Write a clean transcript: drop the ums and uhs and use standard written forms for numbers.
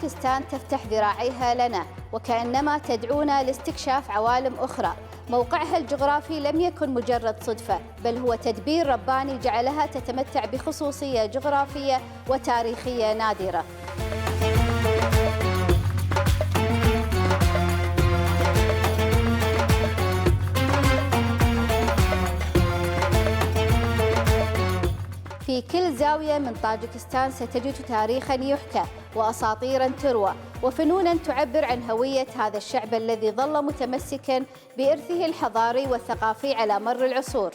طاجكستان تفتح ذراعيها لنا وكأنما تدعونا لاستكشاف عوالم أخرى. موقعها الجغرافي لم يكن مجرد صدفة، بل هو تدبير رباني جعلها تتمتع بخصوصية جغرافية وتاريخية نادرة. في كل زاوية من طاجكستان ستجد تاريخاً يحكى وأساطيراً تروى وفنوناً تعبر عن هوية هذا الشعب الذي ظل متمسكاً بإرثه الحضاري والثقافي على مر العصور.